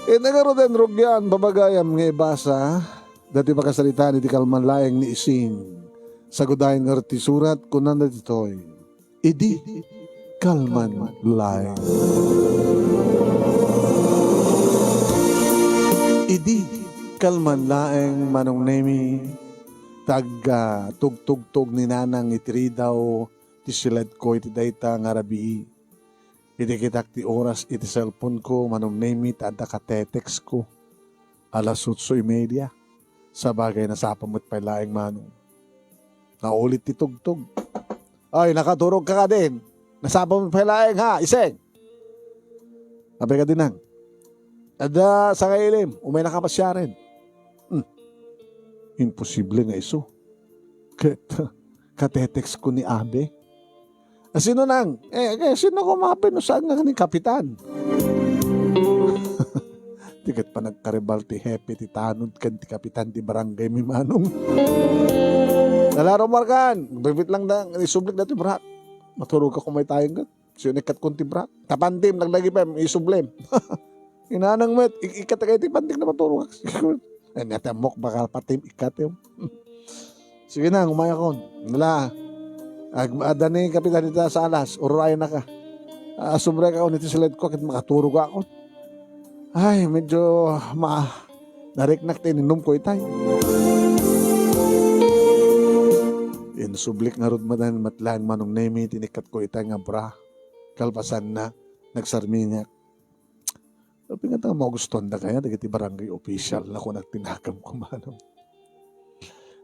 Nagaroden rugyan babagayam nga ibasa dati makasalita ni di kalman laeng ni ising sagudayan nga ti surat kunan na ditoy idi kalman laeng idi kalman laeng manong nemi tagga tugtugtog ni nanang itiri daw ti silet ko iti dayta nga rabii. Iti kitak ti oras iti cellphone ko manong name it adda katetext ko. Alas 8:30 sa bagay na sapamot pa laing manong. Naulit ti tugtog. Ay, nakaturog ka din. Nasapamot pa laing ha, iseng. Sabi ka din nang. Ada sa kailim, umay nakapasya rin. Imposible nga iso. Katetext ko ni Abe. Sino nang? Sino kumapin no saan nga ni kapitan? Tikat pa nagkaribal ti hepe ti tanod kan ti kapitan ti barangay mi manong. Nalaro markan, bibit lang na isublik na ti brak. Maturog ka kumay tayong gat. Sino ikat kun ti brak? Tapantim, naglagi pa, isublem. Inanang met, ikat kay ti pantik na maturog. Natamok bakal patim ikat yung. Sige na, umaya kon. Nala. Ada ni kapitan nita sa alas, ururay na ka. Sobre ka nito sa ko, kit makaturog ako. Ay, medyo nariknak tayo, ninom ko itay. Insublik nga rudmadan matlang manong nemi, tinikat ko itay nga bra. Kalpasan na, nagsarminyak. Sabi nga tayo mo guston na kaya, dagiti barangay official na kung nagtinakam ko manong.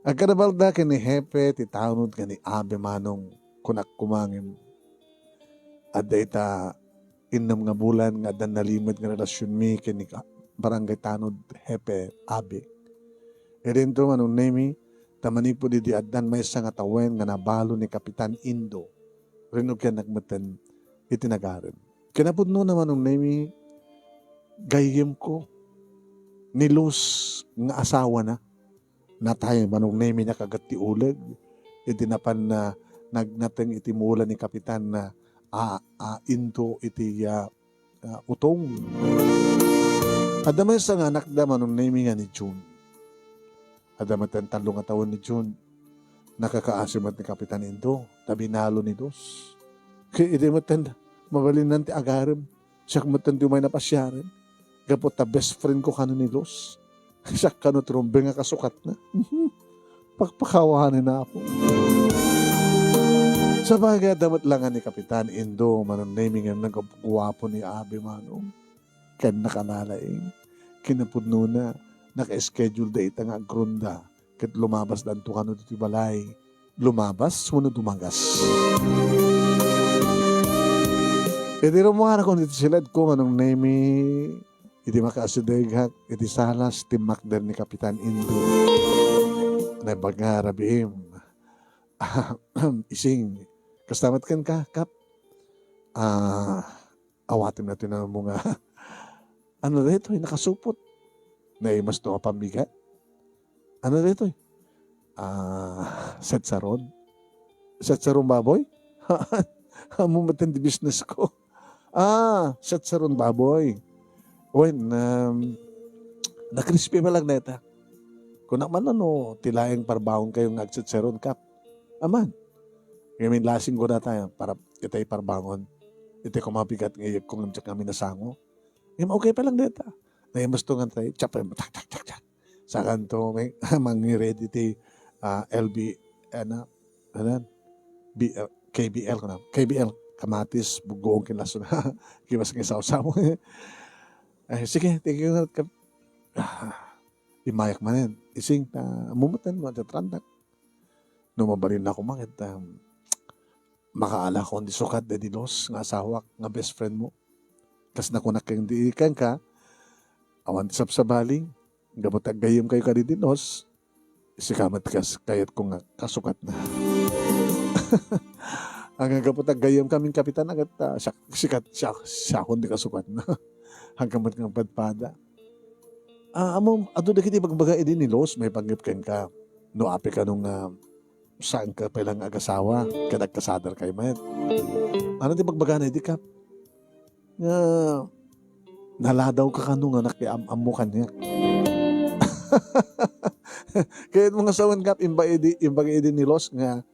Ang kanabalda ka ni Hepe, titanod ka ni Abe manong kunak kumangim. Adda ita inam nga bulan nga dan nalimod nga relasyon mi kini barangay tanod Hepe Abe. Erinto manong nemi, tamani po di addan may isang atawen nga nabalo ni Kapitan Indo. Rinog yan nagmatan itinagaran. Kinapudno naman manong nemi, gayem ko, nilus nga asawa na. Natay manong nemi niya kagat ti uleg. Iti napan na nagnateng iti mula ni Kapitan na into iti utong. Adamay sa nga anak da manong nemi nga ni June. Adamay talong nga taon ni June. Nakakaasimat ni Kapitan Indo. Tabi nalo ni Dos. Kaya iti matanda. Mabalin nanti agarem. Siya matanda may napasyarin. Gapot ta best friend ko kano ni Dos. Siya kano trombe nga kasukat na. Pagpakawahanin na ako. Sa bagay, damat lang ni Kapitan Indo, manong naming ang nagkapuwapo ni Abe manong. Kan nakanalaing. Kinapudno na, naka-schedule da ita nga grunda. Kat lumabas dan to kano dito balay. Lumabas, suno dumagas. E di rin mga nakon dito silad ko, manong naming iti makaasidegak, iti salas, timakder ni Kapitan Indo. Naibag nga, Rabihim. Ising, kastamat kan ka, Kap? Awatin natin ang mga, ano dito, nakasupot. Naimas to pambigat. Ano dito? Setsaron. Setsaron baboy? Mumatan di business ko. Setsaron baboy. When, na-crispy pa lang neta. Kung naman tilayang parbaon kayong agsetseron Kap. Aman. Ngayon lasing ko na tayo para itay parbangon. Itay kumabigat ngayon kung namtsak kami nasango. Ngayon okay pa lang neta. Ngayon mas tungan tayo, chap, tak. Sa kanto, may mangi-ready ti LB, KBL ko na. KBL, kamatis, bugoong kinlaso na. Kiwas ng isa-usa mo. Ay, sige, thank you. Imayak man yan. Ising na mumatan mo, tatrandak. Numabalin na ako mangit. Makaala ko hindi sukat na dinos, nga asawak, nga best friend mo. Kas nakunak kayong diikan ka, awan tisap sa baling, gamot ang gayam kayo ka di dinos, isikamat kas, kayat ko nga kasukat na. Ang gapot ang gayam kaming kapitan, agad siya kundi kasukat na. Hanggang mat ng padpada. Amo, ato na kiti magbaga edin ni Los, may panggipken ka. No, api ka nung saan ka palang agasawa, kadagkasadar kay Mayet. Ano di magbaga na, di Kap? Naladaw ka kanu nga nakiam-am mo kanya. Kaya mga sawan kap imbaga idi ni Los nga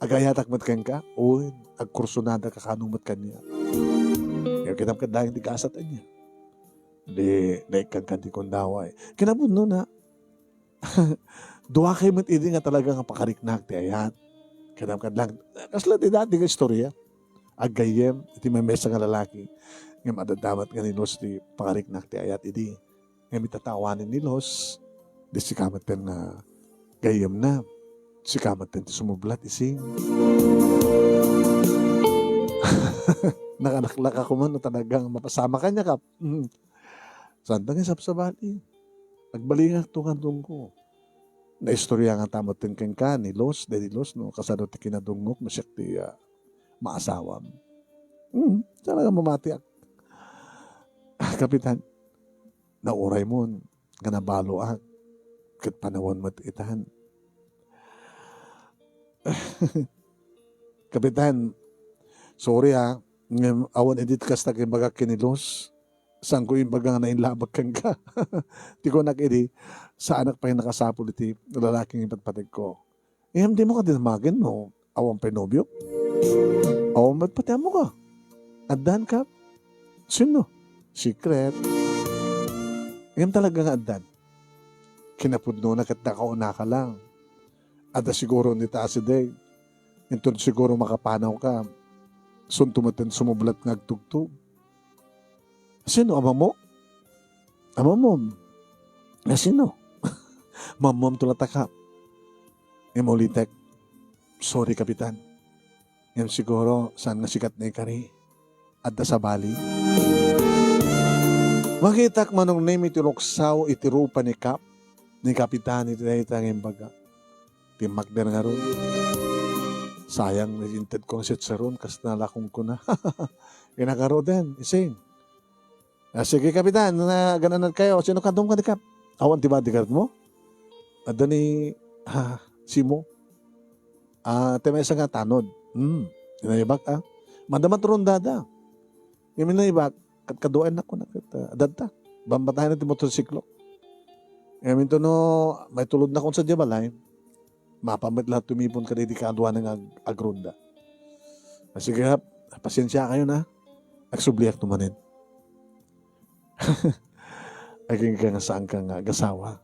agayatak mat ka, uy, agkursunada ka kanumat kanya. Kaya kinam ka dahil di kasatan niya. Di kang kanti kundaway. Kinabun no na, duwa kayo mat idi nga talaga nga pakariknak ti ayat. Kinam ka lang, kasla di dati nga istorya. Agayem, iti may mesa nga lalaki. Nga madadamat nga ni Los di pakariknak ti ayat idi. Nga mitatawanin ni Los, di sikamat na gayem na. Sikamat din ti sumublat ising. Nakanaklak ako man na talagang mapasama kanya kap. Santa nga sapsabali. Nagbalingak tukandong ko. Naistorya nga tamot din keng ka ni Los, de Los, no? Kasano ti kinadungok, masyak ti maasawam. Talaga mamatiak. Kapitan, nauray mo, nga nabalo ak. Kat panawon matitan. Kapitan, sorry awan edit kasta kay baga kinilos. Saan ko yung baga nga nainlabag kang ka. Di ko nakidi, sa anak pa yung nakasapol iti lalaking ipatpatig ko. Di mo ka dinamagin, no? Awan pinobyo. Awan matpati mo ka. Addan ka. Sino? Secret. Talaga nga addan. Kinapudno na kat nakauna ka lang. Ada siguro ni Taasiday. Ito siguro makapanaw ka. Suntumatin sumublat ngagtugtog. Sino? Ama mo? Ama mo? Na sino? Mamam tulatakap. Emolitek. Sorry, Kapitan. Yan siguro saan nga sikat na ikari. Adda sa bali. Makitak manong name itiloksaw itirupa ni Kap. Ni Kapitan iti itangin baga. Timakder nga ron. Sayang, naginted kong sitsaron kas nalakong ko na. Inakaro din, ising. Sige, Kapitan, gananan kayo. Sino kandong ka di Kap? Awan, diba, di mo? Ada ni Simo. Temesa nga tanod. Inaibak, Madamat ron dada. Yung inaibak, katkaduan ako na adadta. Bambatahin natin motorsiklo. Ngayon to no, may tulod na kung sa Jabalay. Mapamit lahat tumipon ka di kaadwa ng agrunda. Sige hap, pasensya kayo na. Agsubliak tumanin. Aging ka nga saan ka nga gasawa.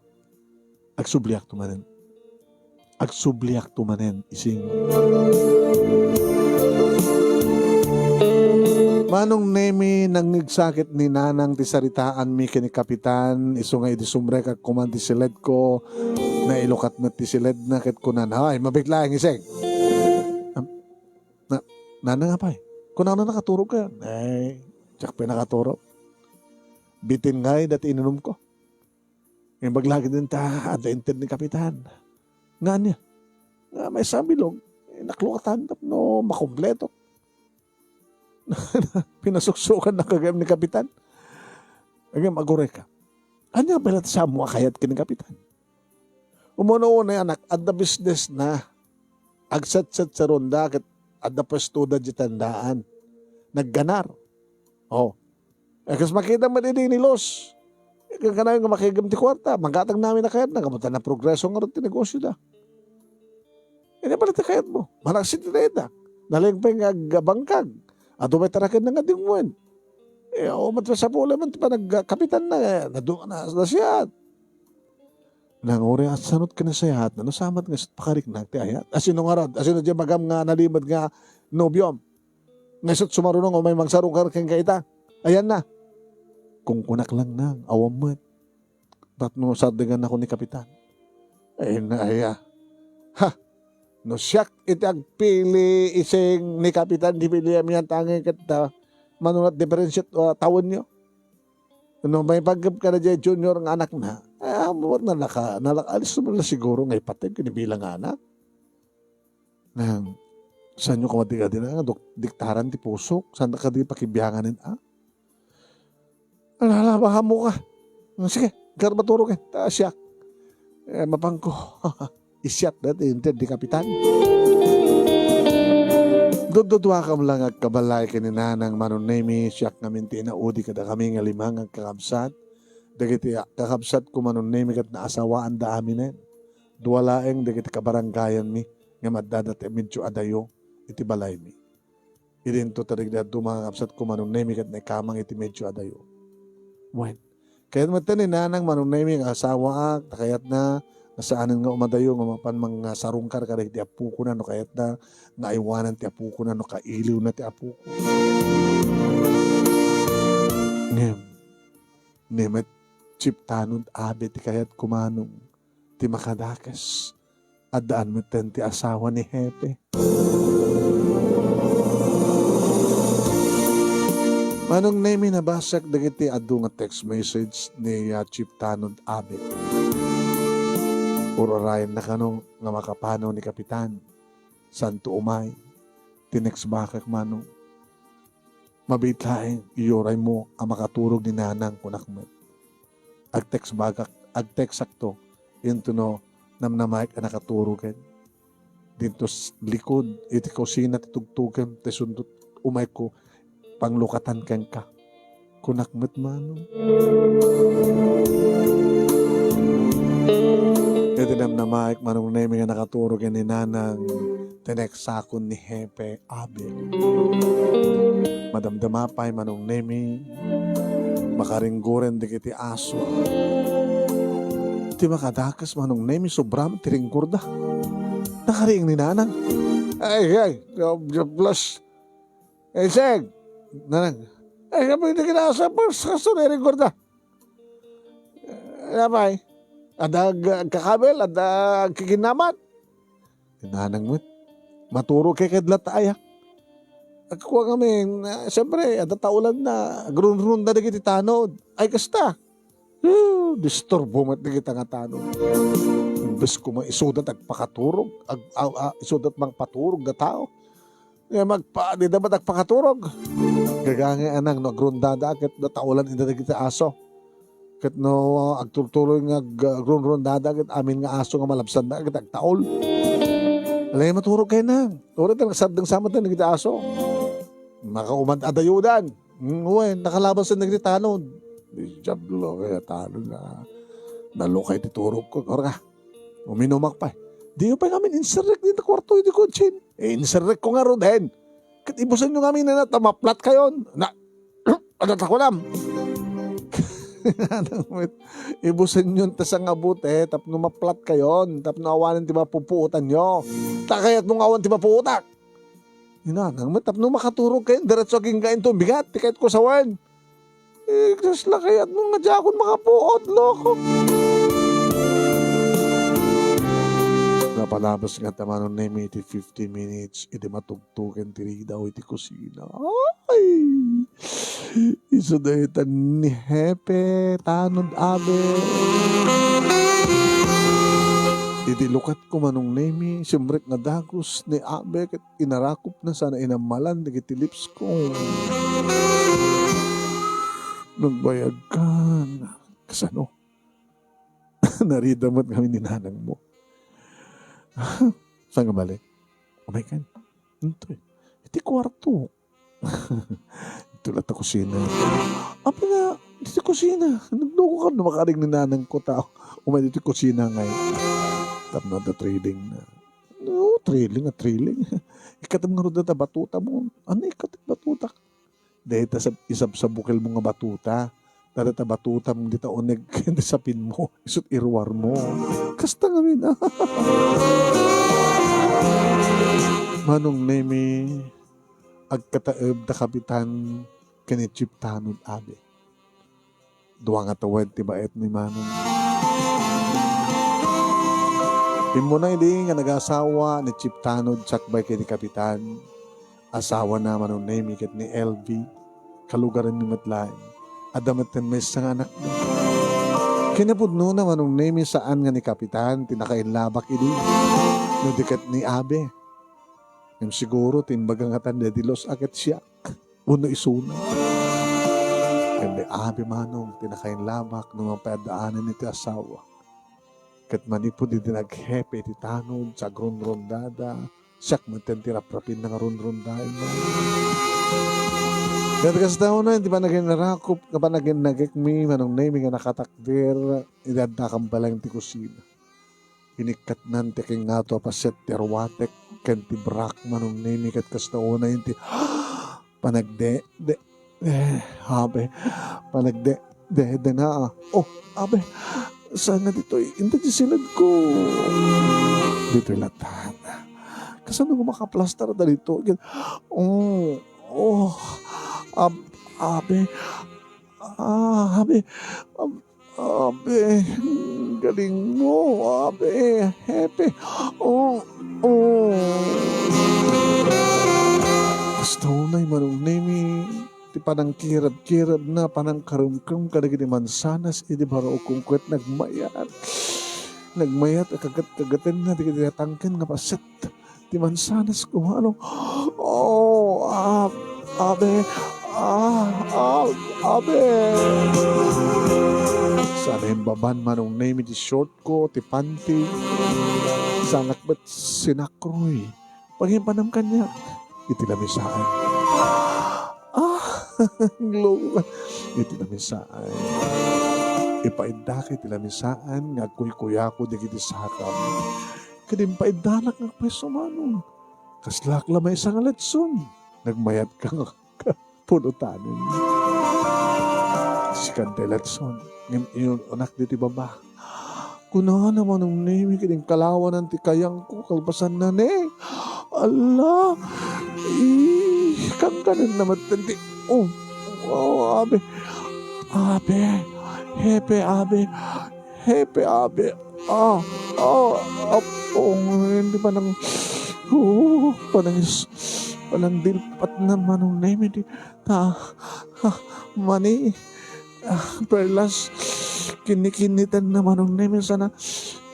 Agsubliak tumanin. Agsubliak tumanin. Ising. Manong nemi nangigsakit ni nanang ti saritaan mi kini Kapitan iso nga idisumre kag kuman ti siled ko na ilukat na ti siled na ket kunan ay mabigla ang iseng nana nga pa kunan na nakaturog ka ay tsak pa nakaturo bitin nga dati ininom ko yung baglagi din ta ada inted ni Kapitan nga niya nga may sabilog naklukatan no makompleto. Pinasuksukan na kagam ni Kapitan. Agam agore ka. Anya balat sa mo kayat kini Kapitan. Umuno-una yung anak, at the business na. Agsat-sat sa ronda, at the pastuda di tandaan. Nagganar. Kasi makita mo din ni Los. Kanayon nga makigam ti kwarta. Manggatag namin na kayat na. Kamutan na progreso nga rin ti negosyo da. Hindi balat kayat mo. Malaksit ti reda. Naling pa yung agabangkag. At may tarakin na nga dingwan. Matwa sa pula man pa nagkapitan na. Nadungan na siya. Nanguri at sanot ka na sayat. Samat nga sa pakarik na ti ayat. Asino nga rod. Asino dyan magam nga nalimad nga nobyom. Ngayon sumarunong o may magsarong ka kang kaita. Ayan na. Kung kunak lang na. Awam mo. Ba't no sardigan ako ni Kapitan? Ayun na aya. No siyak iti agpili ising ni Kapitan di pili yan tangin kita manunat differentiate tawon nyo. No may pagkab ka na dyan junior ng anak na nalakalis naman na siguro ngay patid kinibilang anak. Nang saan nyo kamatiga din diktaran ti pusok saan ka di pakibiyanganin alalabahan mo ka. Sige, garbaturo ka siyak mapangko isyat dati hindi di Kapitan. Dududwa kam lang agkabalay kaninanang manunemi siyak ngamin tinaudi kada kami nga limang agkakabsat. Dagiti kakabsat ko manunemi kat naasawaan da amin duwalaeng dagiti kabaranggayan mi nga maddadat medyo adayo iti balay mi. Idinto tarigdad mga kapsat ko manunemi kat naikamang iti medyo adayo. When? Kaya matan ni nanang manunemi nga asawa kayat na nasaanan nga umadayo nga mapan mga sarungkar kada iti apu ko na no kayat na naiwanan ti apu ko na no kailiw na ti apu ko. Nemet chiptanod abe ti kayat kumanong ti makadakas at daan meten ti asawa ni Hepe. Manong nemi nabasak dagiti adu nga text message ni chiptanod abe. Urarayan na kano nga makapanaw ni Kapitan. Santo umay. Tinex bakak manong. Mabitlaeng iyoray mo ang makaturog ni nanang kunakmet. Agtext bagak, agtext sakto. Into no, namnamayk ang nakaturogan. Dito likod, iti kusina titugtugan, tisundot umay ko, panglukatan kang ka. Kunakmet manong. Ito namnamayk manong nemi nga nakaturogan ni nanang tineksakon ni Hepe Abe. Madamdamapay manong nemi makaringguren di kiti aso. Iti makadakas manong nemi sobram tiringgur da. Nakariing ni nanang. Ay, bless. Seg. Nanang. Kapag hindi kinasa, kaso niringgur da. Napay. Ada kakabel, ada kikinamat. Nanang mo. Maturo kay kadlat ayak. Agkuha kami, siyempre, ada taulan na, grun-run na nagiti tanod. Ay, kasta. Disturbo mat nagiti nga tanod. Imbes ko isudat agpakaturog, isudat mang paturog na tao. Di dapat agpakaturog. Gagangi anang, no, agrundada, kat na taulan ina nagiti aso. Kat no, agtutuloy nga grun-run dada, kat amin nga aso nga malabsan na, kat agtaol. Alay, maturog kayo na. Turog na, nagsardang samat na nagiti aso. Makaumad adayudan. Uy, nakalaban sa nagtitanod. Diablo, kaya tanod na nalukay titurog ko. Kora ka, uminumak pa. Di ko pa kami inserrek dito kwarto, hindi ko chin. Inserrek ko nga ro din. Kat ibusan nyo kami na tamaplat kayo. Adat ako lang. Ibusan nyo tasang abute, tap numaplat kayo. Tap nawanan tiba pupuutan nyo. Takayat mong awan tiba puutak. Inanang matap no makaturog kayo, diretso aging kain to, bigat, tikait ko sawan. Just lang kayat mo nga dyan akong makapuot, loko. Napalabas nga taman na iti 50 minutes, iti matugtugan tiri daw iti kusina. Ay! Iso dahi ni Hepe, tanod abe. Iti lukat ko manong nemi, simrek nga dagos ni abe kat inarakop na sana inamalan dagiti lips ko. Nagbayag ka na. Kasano? Naridamat kami ni nanang mo. Saan ka balik? Oh my God. Iti kwarto. Ito lang ta kusina. Apa nga, iti kusina. Nagluko ka na makaring ni nanang ko tao. Umay iti kusina ngayon. Tapos na trading na. No, trailing. Ikatam nga rin na batuta mo. Ano ikatam batuta? Dahil isab sa bukil mo nga batuta. Dahil ta batuta mo dito oneg sapin mo. Isut irwar mo. Kasta nga rin. Manong nemi agkataeb da kapitan kanit chiptanod abe. Duwa nga tawad tibaet ni manong. Imo na hindi nga nag-asawa ni Chiptanod sakbay kay ni Kapitan. Asawa na manong name kat ni LV. Kalugaran ni Matlain. Adamatan may isang anak mo. Kinapudno na manong name saan nga ni Kapitan. Tinakainlabak idi. No dikat ni Abe. Yung siguro timbagang atan de dilos akit siya. Uno isuna. Kaya Abe manong tinakainlabak nung mapadaanan ni ti asawa. Kat manipod din naghepe ti tanod sa grunrondada, Siyak matentiraprapin na karunrun dahil na. Kaya tao na, hindi pa naging narakop, kapag naging nagikmi, manong name nga nakatakdir, idadakang balang ti kusina. Inikat nan teking nga to paset terwatek, kenti brak manong name kat kastao na yun ti, panagde, abe, panagde, de na, abe, saan na dito, hindi silad ko. Dito ilatan. Kasano ko makaplastar na dito? Abe, abe, galing mo, abe, hepe, Gusto na yung manong nemi, ti panang kirad na, panang karumkam, kadagin ni mansanas, hindi baro kung kwet nagmayat, kagat-kagatin na, di tinatangkan nga paset, ti mansanas ko, abe, abe. Sana yung baban manong name di short ko, ti panty, sanak ba't sinakroy. Paghipanam kanya, itinamisaan. Glow. Itinamisaan. Ipaidaki itinamisaan, nga kuy-kuya ko di kiti sakam. Kadim paidanak ng peso manong. Kaslak lamay isang alatson. Nagmayat ka nga punutanin. Si Cantelatson, yung anak dito baba. Kunahan naman ng name, kining kalawan ng tikayang ko, kalbasan na ne. Allah, kang kanan naman tanti. Abe, hepe, abe, hindi pa nang, panang dilpat naman ng name, di, mani, perlas, kinikinitan naman ng name, sana,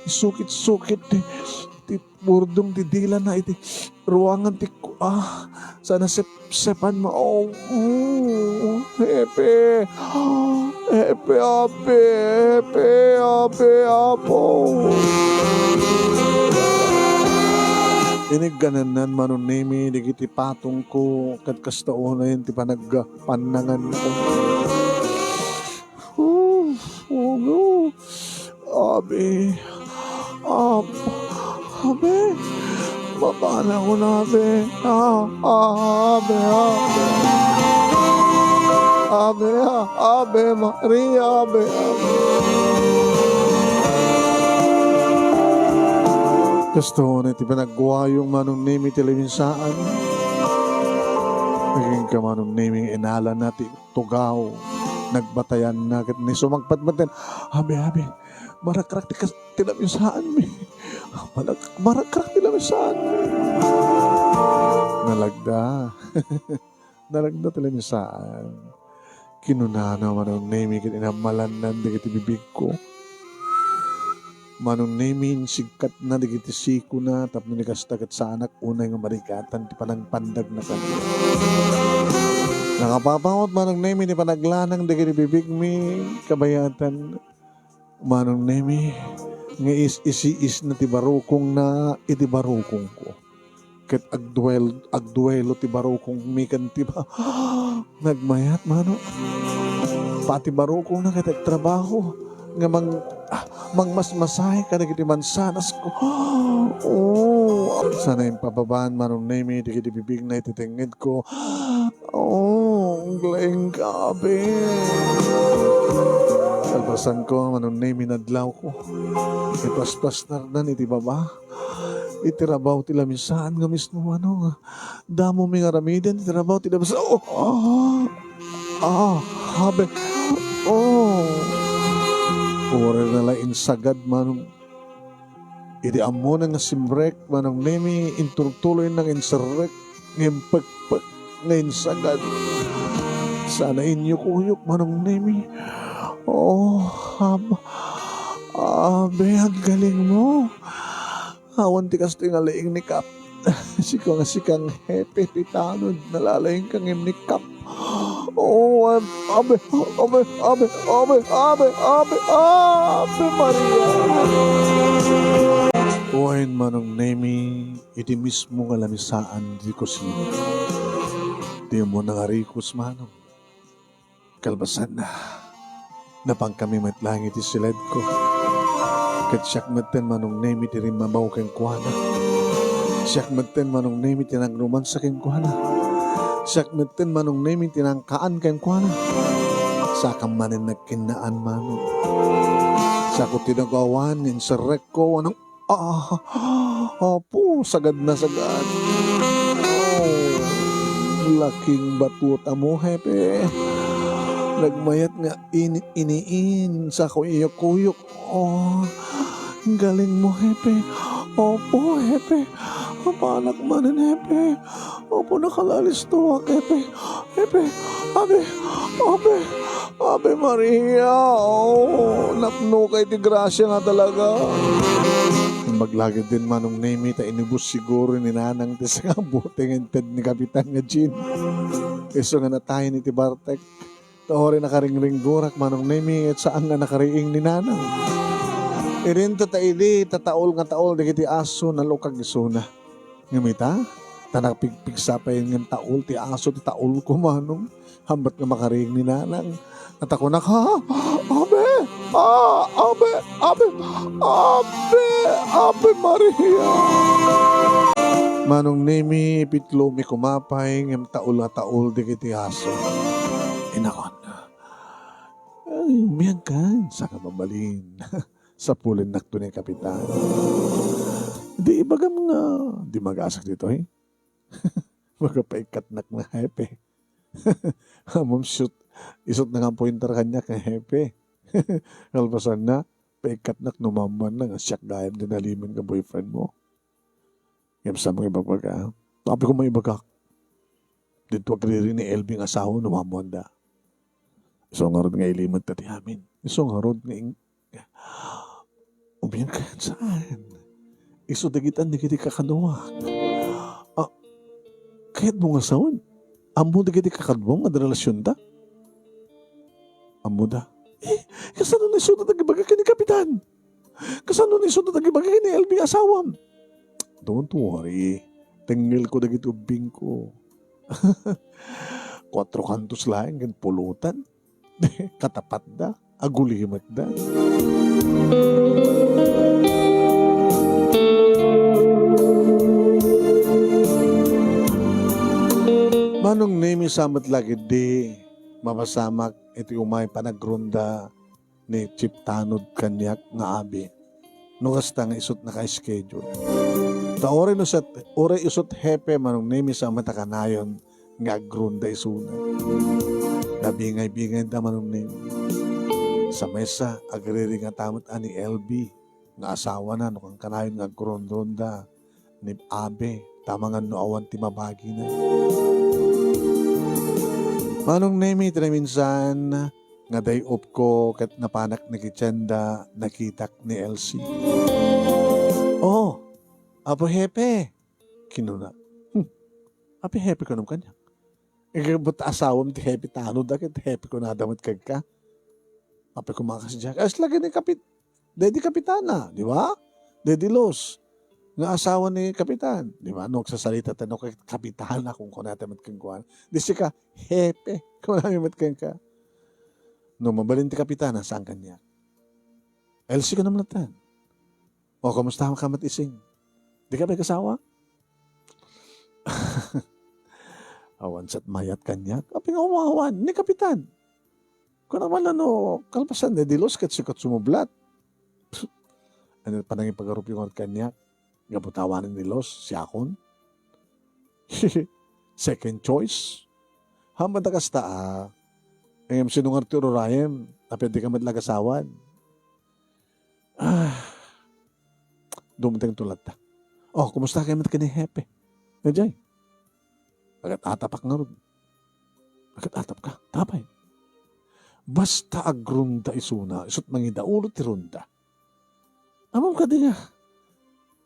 sukit-sukit, ti burdong ti dila na iti ruangan ti sana sepan mo hepe apo inigananan manunemi digiti patong ko kat kastao na yun ti panagpanangan ko abe, baba na ko na, abe. Abe, Maria, abe. Gusto na iti panagwa yung manong name teleminsaan. Naging ka manong name inala natin tugaw. Nagbatayan na kat ni sumagpatbatan. Abe. Marakrak di ka tilamisaan mi. Marakrak tilamisaan mi. Nalagda tilamisaan. Kinunana manong name kin inamalan na di kiti bibig ko. Manong name sigkat na di kiti siko na tapno ni kastagat sa anak unay nga marikatan ti panang pandag na kanila. Nakapapawot manong name ni panaglanang di kiti bibig mi kabayatan. Manong nemi, nga is na ti barukong na iti barukong ko. Ket agduelo ti barukong mikan ti ba. Nagmayat mano. Pati barukong na ket trabaho nga mangmasmasahe ka na kiti mansanas ko. Sana yung pababaan manong nemi di kiti bibig na ititingid ko. Glaing gabi. Kalbasan ko, manong name inadlaw ko. Ipaspas na rin, iti baba. Itirabaw ti lamisaan nga mismo, damo mi nga ramiden, itirabaw ti lamisaan. Habe. Ure na lang insagad, manong. Iti amo na nga simrek, manong name, inturtuloy ng insarek, ngayon pagpag, ngayon sagad. Sana inyo kuyok, manong name. Abe, ang galing mo. Awan ti kasto yung alaing ni Kap. Sikang hepe pitanod, nalalaing kang im ni Kap. Abe, Maria. Uwain manong nemi, iti mismo nga lamisaan di ko sino. Di mo nangarikos manong. Kalbasan na. Napang kami matlangit isilad ko. Kat siyak maten manong nemi ti rin mamaw keng kuana. Siyak maten manong nemi tinang romansa keng kuana. Siyak maten manong nemi tinang kaan keng kuana. Sakam manin nagkinaan manong. Sako tinagawan inserek ko anong apo sagad na sagad. Laking batuta mo, hepe. Nagmayat nga iniin sa kuyok-kuyok. Galing mo, hepe. Opo, hepe. Panak manin, hepe. Opo, nakalalis to, hepe. Hepe, Ave Maria. Napno kay ti grasya nga talaga. Maglagid din manong name ta inubos siguro ni nanang ti sa buting ented ni Kapitan nga Jean. Iso nga natayin ni ti Bartek. Taori nakaringringgorak manong name at saan nga nakariing ni nanang. Irin ta taili tataol nga taol di kiti aso na lukag iso na. Ngamita, tanakpigpig sa pa yung taol ti aso ti taol ko manong. Hambat nga makariing ni nanang. At ako Ave Maria. Manong nemi pitlo mi kumapay ngem taul nga taul di kiti aso. Inakon. Ay, miyan kan sa kababalin. Sa pulin nakto ni Kapitan. Di ibagam nga. Di mag-asak dito eh. Magapaikat nak na hepe. Mom shoot. Isot na nga pointer kanya kay hepe. Kalpasan na. Paikat nak numaman na nga siyak gayam dinaliman ka boyfriend mo. Ngam sa mga ibabaga. Tapi ko may ibagak. Dito agriri ni LB nga asawa numaman da. Iso nga rod nga iliman tati amin. Iso nga rod nga umiyan ka saan? Iso dagitan di kiti kakaduwa. Kahit mo nga asawan. Amo di kiti kakaduwa nga relasyon da. Amo da. Kasano na iso na tagibaga ka ni Kapitan? Kasano na iso na tagibaga ka ni LB asawam? Don't worry. Tingil ko dagit ubing ko. 4 kantos lang, gan pulutan. Katapat da. Agulimat da. Manong nemi samat lagi di mapasamak iti umay panagrunda ni Chip Tanod kanyak nga abi. Nukasta nga isot naka-schedule. Taore no sa ore isot hepe manong nemi sa matakanayon nga agrunda isuna. Nabingay-bingay da manong nemi. Sa mesa agriri nga tamot ani LB nga asawa na nukang kanayon nga agrunda ni abe tamangan no awan ti mabagi na. Manong nemi minsan nga day up ko kat napanak ni Kichenda nakitak ni Elsie. Apo hepe. Kinuna. Apo hepe ko nung kanya. Ikabot asawam ti hepe tanod akit hepe ko nadamot kag ka. Apo ko makasadya. As lagi ni Daddy Kapitana, di ba? Daddy Los. Nga asawa ni Kapitan. Di ba? Nung sasalita tanong kay Kapitan na kung kunatamat kang kuhan. Di siya ka, hepe. Kung namimat kang ka. Nung mabalin ti Kapitan, saan kanya? Elsie ka naman natan. O, kamusta ka matising? Di ka ba kasawa? Awan sa't mayat kanya. Kaping umawan ni Kapitan. Kung naman kalpasan na dilos kat sikat sumublat. Ano pa nang ipagarup yung kanya? Gabutawanan ni Los, si Akon. Second choice. Hamad na kasta Ngayam sinungar ti Rorayem, na pwede ka madlagasawan. Dumating tulad ta. Kumusta kayo mat ka ni Hepe? Najay. Agad atapak nga ron. Agad atap ka. Tapay. Basta agrunda isuna, isut mangida ulo ti runda. Amam ka di nga.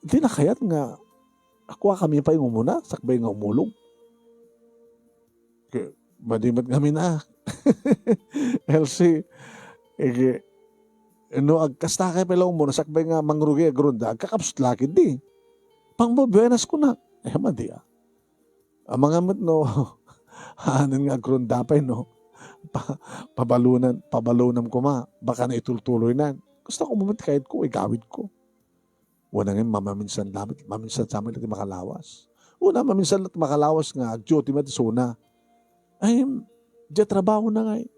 Di na kayat nga ako kami pa yung umuna, sakbay nga umulong. Okay, madimat kami na. Elsie, agkasta kayo pala umuna, sakbay nga mangrugi agrunda, kakapsut lakid di. Pang buenas ko na. Madi Ang mga mat no, hanan nga grundapay no, pabalunan ko baka na itultuloy na. Gusto ko mamit kahit ko, igawid ko. Una nga maminsan sa amin natin makalawas. Una, maminsan natin makalawas nga, agduty matisuna. Ay, di trabaho na nga eh.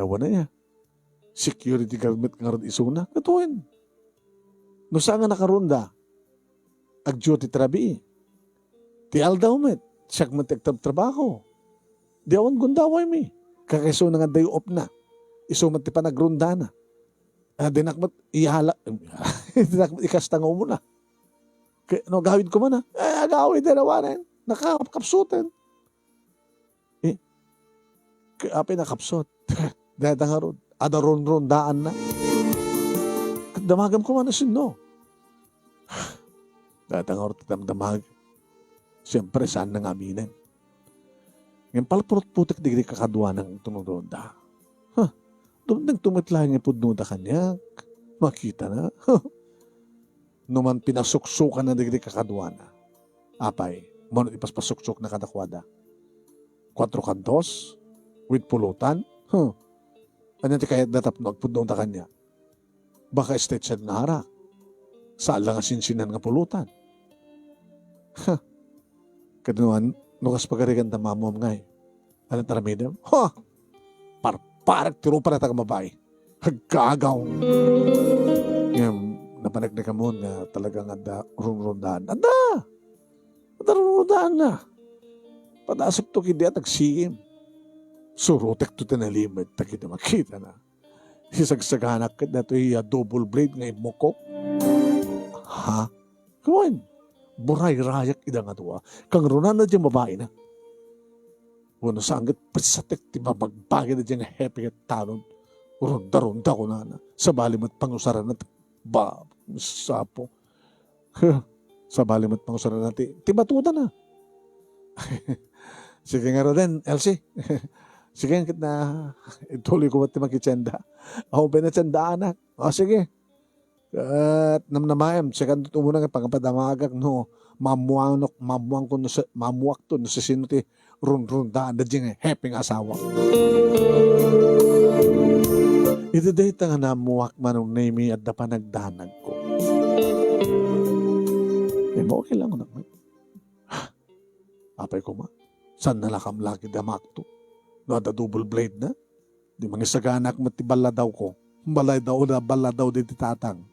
Wala niya. Security government nga rin isuna. Katuin. No saan nga nakarunda? Agduty trabi. Ti aldaw met. Siyak matigtab trabaho. Di awan gundaway mi. Kakaiso na nga day off na. Iso mati pa nagrunda na. Dinakmat ihala. Dinakmat ikastang mo na. No, gawid ko man na. Gawid na nawanan. Nakakapsutin. Apay nakapsot. Dahil nga ron. Adaron-rondaan na. Damagam ko man na sino. Dahil nga ron damag. Siyempre, saan nang aminin? Ngayon palpurot-putik digri kakadwa ng tunod-ronda. Doon tumitla nga pudnuda kanya. Makita na. Numan pinasuksukan na digri kakadwa na. Apay, manot ipaspasuksuk na kadakwada. 4 kantos, with pulutan. Ano ti kaya datap no, agpudnuda kanya. Baka estate siya na harak. Saan lang asinsinan nga pulutan. Kaduan, nukas pagarigan tamamom ngay. Anong taramidam? Parang tiro pa na tagamabay. Hagkagaw. Ngayon, napanagdag ka mo na talagang rundaan. Rundaan na. Padasok to kidi at agsiim. Surutek to tinalimad. Takita makita na. Isagsaganak na ito double blade ngay mukok. Kawan. Buray-rayak ida nga ito. Kang runan na dyan babae na. Wano sanggat pasatek ti mabagbagi na dyan happy at tanon. Ronda-ronda ko na. Sa balimat pangusaran natin. Sapo. Sa balimat pangusaran natin. Timatuda na. Sige nga rin, Elsie. Sige nga na ituloy ko mati makitsenda. Ako ba na tsenda anak? Sige. At namnamayam, second ito muna nga pangpadamagak no, mamuang ko mamuak to, no sa sino ti run-rundaan na dyan happy asawa. Ito dahil nga namuak manong name at da panagdanag ko. Okay lang ko naman. Apay ko saan nalakam lagi damak to? No, ada double blade na? Di mga saganak matibala daw ko. Balay daw di tatang.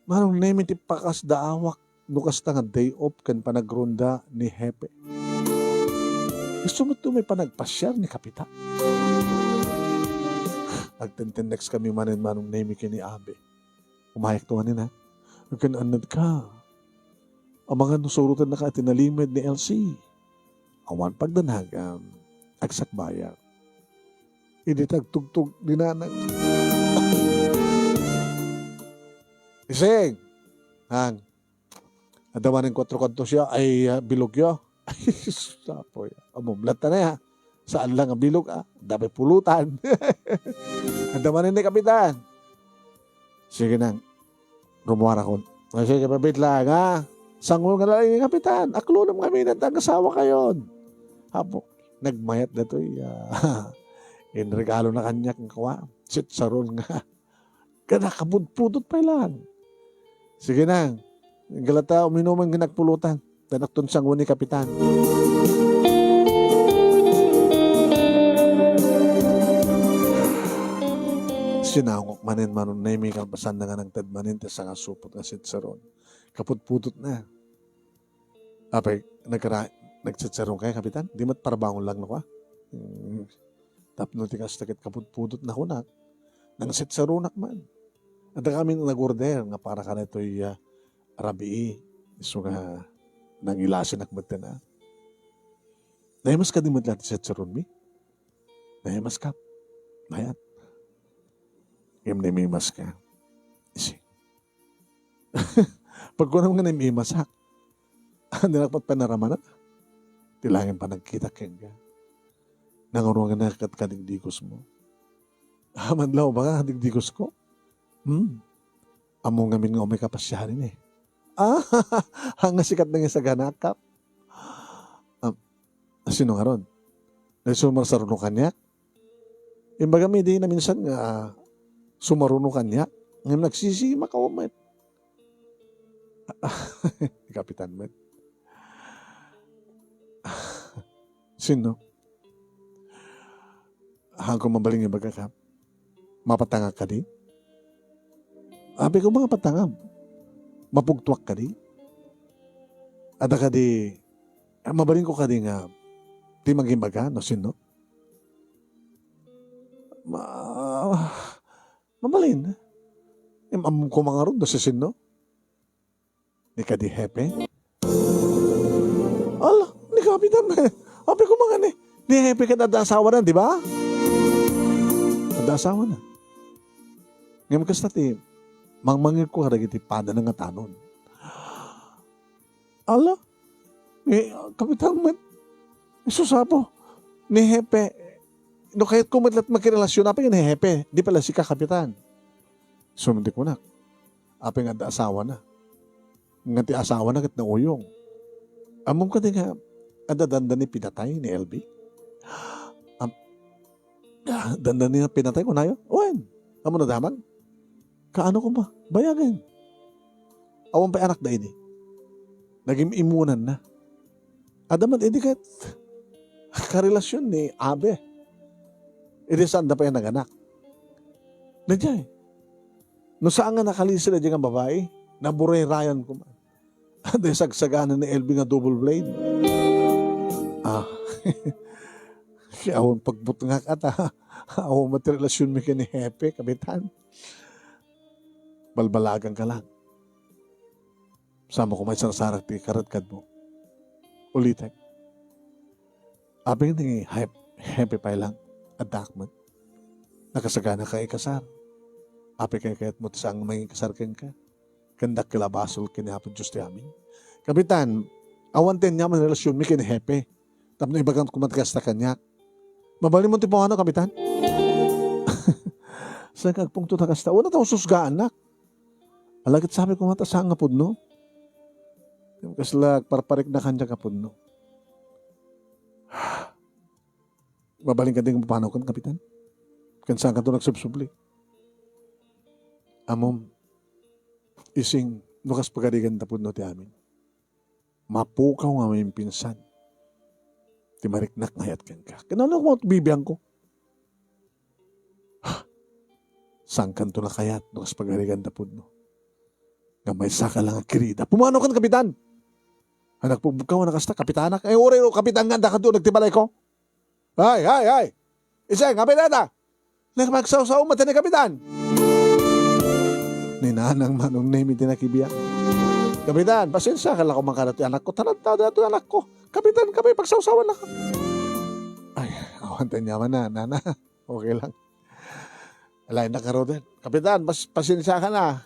Manong name iti pakas daawak nukas nga day off kan panagronda ni Hepe. Gusto mo ito may panagpasyar ni Kapita. Agtenten next kami manin manong name kini Abe. Umayak to anin ha. Nagkananad ka. Ang mga nusurutan na ka tinalimid ni LC. Awan pagdanag agsakbayan. Hindi tagtugtog dinanag. Ising! Hang. Adawanin 4 kanto siya ay bilog yo. Ay, sapo ya. Amumlat na ya. Saan lang ang bilog Dami pulutan. Adawanin ni Kapitan. Sige nang. Rumuara ko. Sige, pabit lang Sangol nga lang yung Kapitan. Aklo naman kami ng tag-asawa kayon. Hapo. Nagmayat na to regalo na kanya kang kawa. Sitsaron nga. Kanakabudpudot pa lang. Sige nang. Galata, uminuman ginagpulutan. Tanakton sang ni Kapitan. Sinangok manin manon na may kalpasan na nga ng tadmanin ta sa kasupot nga sitsaron. Kapudpudot na. Apay, nagsitsaron kaya Kapitan? Di mat parabangon lang na ko Tapno ti kastakit kapudpudot na kunak. Nang sitsaronak man. At kami nag-order nga para ka na ito'y rabii. So nga, nang ilasin akmat na. Nahimas ka din matlat sa tsaron mi? Nahimas ka? Mayat. Ngayon nahimas ka. Isi. Pag ko naman nga nahimas ha, nilakpat panarama na. Tilangin pa nagkita keng ka. Nanguruan ka na kadigdigos mo. Manlaw ba ka kadigdigos ko? Amo ngamin nga may kapasyahan eh. Ah, hanga sikat na nga sa ganakap. Sino nga ron? Nagsumar sa runo kanya? Imbaga may di na minsan nga sumaruno kanya. Ngayon nagsisi makawamit. Kapitan mo. Sino? Hanggang mabaling yung baga ka. Mapatanga ka di? Abi ko mga patanga. Mapugtwak ka di? Ada ka di, mabaling ko ka di nga, di magimbaga, no sino? Mabalin. Amam ko mga ron, no si sino? Ni ka di hepe? Ala, ni kapitan mo. Abi ko mga ni hepe ka na asawa na, di ba? Asawa na. Ngayon kas nati, mangmangil ko haragiti pada ng atanon. Ala, kapitan mo, isusapo, ni hepe, no kahit kumatlat magkirelasyon, apeng ni hepe, di pala si kakapitan. Sumundik mo na, apeng ada asawa na. Ngati asawa na kat na uyong. Among ka din nga, adadanda ni pinatay ni LB. Dandan niya pinatay ko na yun. Owen, amo na daman. Kaano ko ba? Bayagan. Awan pa anak na ini. Naging imunan na. Adaman, hindi ka karelasyon ni Abe. Hindi saan na pa yan naganak. Nandiyan eh. No saan nga nakalisi na dyan ang babae, naburay Ryan ko man. Dahil sagsaganan ni LB nga double blade. Awang pagbutngak ata. Awang matirelasyon mo ka ni Hepe, kapitan. Balbalagan ka lang. Sama ko may sarsarak ti karadkad mo. Ulitek. Abing ni Hepe pa lang. Adakman. Nakasagana ka ikasar. Ape kayat mo tisang may ikasar ka. Kandak kilabasol kinapon Diyos ti amin. Kapitan, awantin niya man relasyon mo kini Hepe. Tapos ibagang kumatkas na kanya. Mabali mo tipo ano, kapitan? Sa kagpungto na kasta, una tayo susgaan na. Alagit sabi ko mata saan nga po, no? Kaslag, parparik na kanya ka po, no? Mabaling ka din paano kan, kapitan? Kan saan ka ito nagsubsubli? Amom, ising, nukas pagadigan na po, no, ti amin. Mapukaw nga may pinsan. Timariknak ngayat kan ka. Kinala ko bibiyang ko. Saan kanto na kayat no kas pagarigan na po no. Nga may saka lang ang kirida. Pumano kan kapitan? Anak po bukaw na kasta kapitanak. Ay uri kapitan nga ka doon nagtibalay ko. Ay. Isang kapitana. Nagmagsaw-saw mata ni kapitan. Ninanang manong name tinakibiyang. Kapitan, pasensya ka lang kung makarat anak ko. Tarantado ito anak ko. Kapitan, kami pagsawsawan na ka. Ay, awantan niya man na, nana. Okay lang. Alay na ka din. Kapitan, pasensya ka na.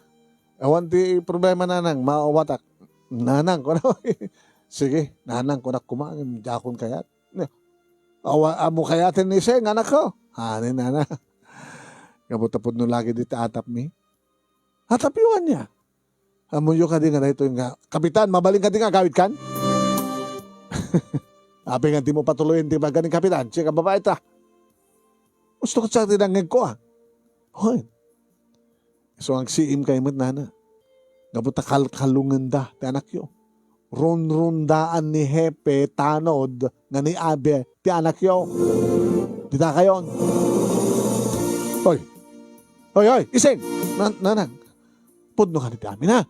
Awanti problema nanang, maawatak. Nanang ko na. Sige, nanang ko na kumangin. Jakon kayat. Amo kayatin ni Seng, anak ko. Hanin, nana. Kabutapod no lagi dito atap mi. Atapiwan niya. Amunyo ka din nga na ito nga, kapitan, mabaling ka din nga, gawid kan? Api nga di mo patuloyin, di ba ganing kapitan? Siya ka babae ta. Gusto ko sa tinangig ko Hoy. So ang siim kay mat nana. Gabuta kalungan da, ti anak yo. Rundaan ni Hepe, tanod, nga ni Abe, ti anak yo. Dita kayon. Hoy, ising, nanang. Pudno ka ni amin ha.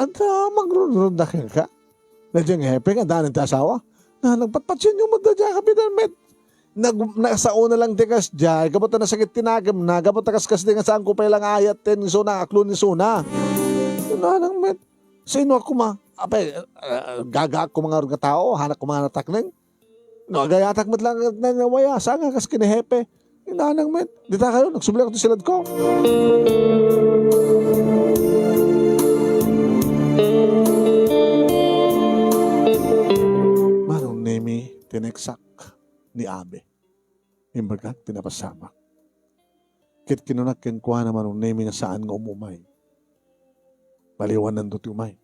At magrunrunda ka. Nadyang Hepe, ang daanan ti asawa. Nagpatpatsin yung magdadya, kapitan met. Nagsauna lang tikas dya, gabot na sakit tinagam na, gabot na kaskas di nga saan ko pa ilang ayat ten, suna, aklo ni suna. Nanang met. Sino ako ma? Apay, gaga ako mga nga tao, hanak ko mga natakneng. No, gayatak met lang nanawaya, saan nga kas kini Hepe. Nanang met. Dita kayo, nagsubli ako to silad ko. Manong nemi tineksak ni Abe. Imbagat tinapasamak. Kit kinunak ken kuha naman ang name nga saan nga umumay. Baliwan nandot umay.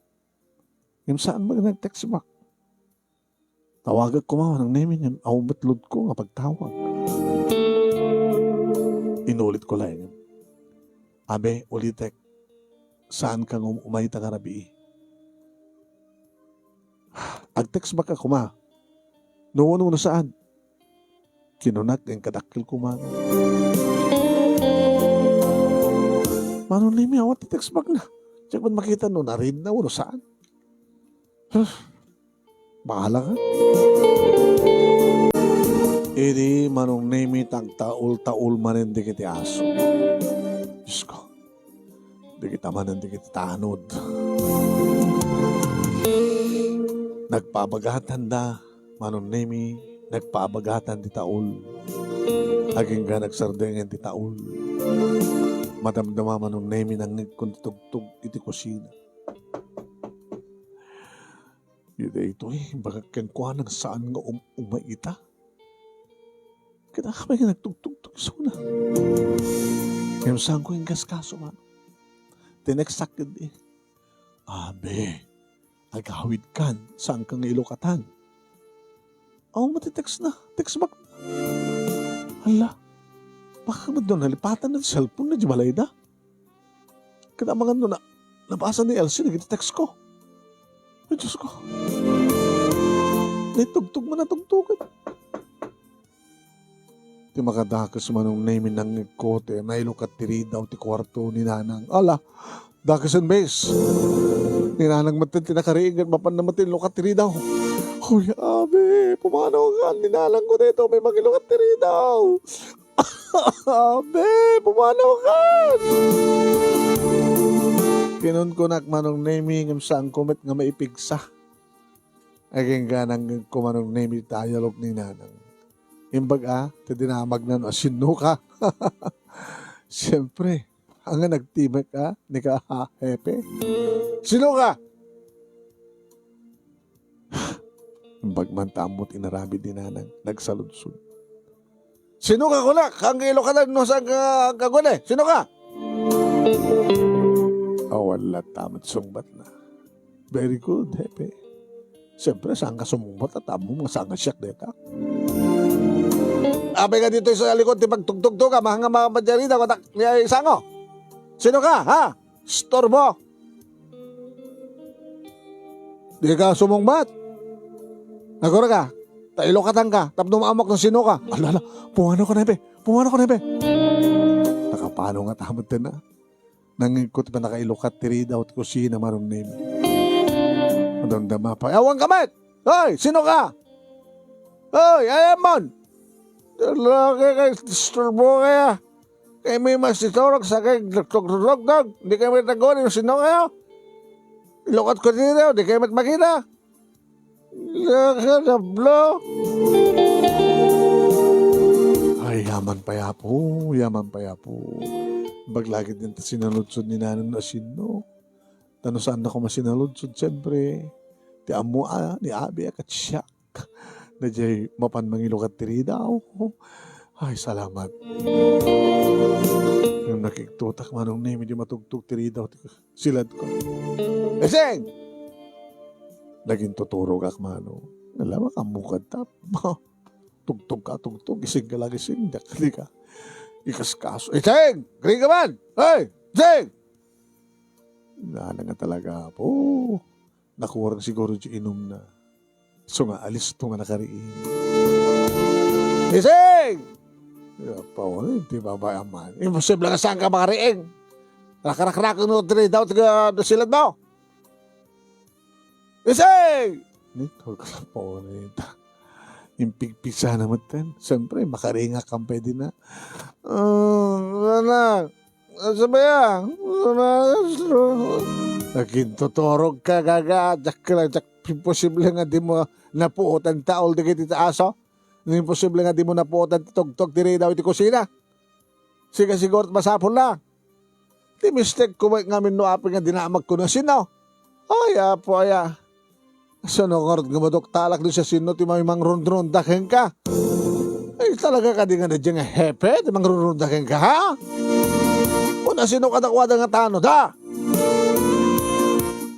Yung saan mo nag-text back? Tawagag ko man ang name niya. Aumatlod ko nga pagtawag. Inulit ko lang. Abe, ulitek. Saan ka nga umay ta karabi? Ag-text back ako ma. Noon na saan? Kinunak ang kadakil ko man. Mano name awat text back na. Check ba't makita no, na-read na uno saan? Bahala ka. Edi manong name tagtaul-taul manin di kiti aso. Diyos ko. Di kita manin di kiti tanod. Nagpabagatan da. Manong name nagpabagatan di taul. Aging ga nagsardengan di taul. Madamdama manong name nang nagkuntugtog iti kusina. Yun ito baka kenkwa ng saan nga umaita. Kita kami nga nagtugtugtog suna. Ngayon saan ko yung gaskaso man. Tinexakid Abe, agawid kan, saan kang ilokatan? Matitext na, text back na. Hala. Baka ba doon nalipatan ng cellphone na di balay na? Kada mga doon nabasa ni Elsie, nag-text ko. Ay, Diyos ko. Naitugtog man na tugtugan. Di makadakas manong name ng kote, nailukat tiri daw ti kwarto ni Nanang. Ala, dakas and base. Ni Nanang matin tinakariingan, mapan na matin lukat tiri daw. Huy, abe, pumanaw ka, ni Nanang ko dito, may magilukat tiri daw. Abe, pumanaw ka! Kinon ko manong naming ang saan kumit nga maipigsa. Aging ganang kumanong naming dialog ni Nanang. Imbag tidinamag na no, sino ka? Siyempre, ang nagtimek ni ka hepe. Sino ka? Imbag man tamot inarabi ni Nanang, nagsaludsod. Sino ka kunak? Ang ilo ka lang no sa kagune. Sino ka? Wala tamad sungbat na. Very good, hepe. Siyempre, saan ka sumungbat at amo mga saan ka siyak deta. Abe ka dito sa likod, di pagtugtugtog ka, mga madyarida, katak niya isango. Sino ka, ha? Storbo. Di ka sumungbat. Nagura ka. Tailokatan ka, tapno maamok ng sino ka. Alala, pumano ka na, be. Nakapano nga tamad din na. Nangikot pa nakailokat tiri daw at kusina marong name. Madamdama pa. Awang kamit! Hoy, sino ka? Hoy, ayamon! Laki kay Storbo kaya. Kaya may masitorok sa kay dog. Hindi kayo may tagonin. Sino kayo? Ilokat ko tiri daw, hindi kayo makita. Nakadablo. Ay, yaman pa yapo. Baglagi din sinaludsod ni Nanang na sino. Tano saan ako masinaludsod, siyempre. Ti amo ni Abi at siyak. Na jay mapan mangilukat tiri daw. Ay, salamat. Yung nakiktutak manong na medyo matugtog tiri daw. Silad ko. Eseng! Naging tuturo ka mano. Alam ka, mukad tap. Tugtog ka. Gising ka lang, gising. Dakali ka. Ikaskaso. Cheng! Green ka man! Hey! Cheng! Nana nga talaga po. Nakurang siguro di inom na. So nga, alis ito nga nakariin. Cheng! Pa, hindi babayaman. Imposible nga saan ka makariin. Nakarakrak no tiri daw silad mo. Cheng! Nito ka lang po nita. Yung pigpisa naman ten. Siyempre, makaringa kang pwede na. Sabaya. Nagkintutorog ka gaga. Imposible nga di mo napuotan taol di kita aso. Imposible nga di mo napuotan tugtog tiri daw iti kusina. Sige siguro masapon na. Di mistake ko nga minuapin nga dinamag ko na sino. Ay, apo, aya. Sanongord nga madok talak doon sa sino ti may mang ronda keng ka. Ay, talaga ka di nga na dyan nga hepe, di mangrurundakin ka, ha? O na sino ka nakwada nga tanod, ha?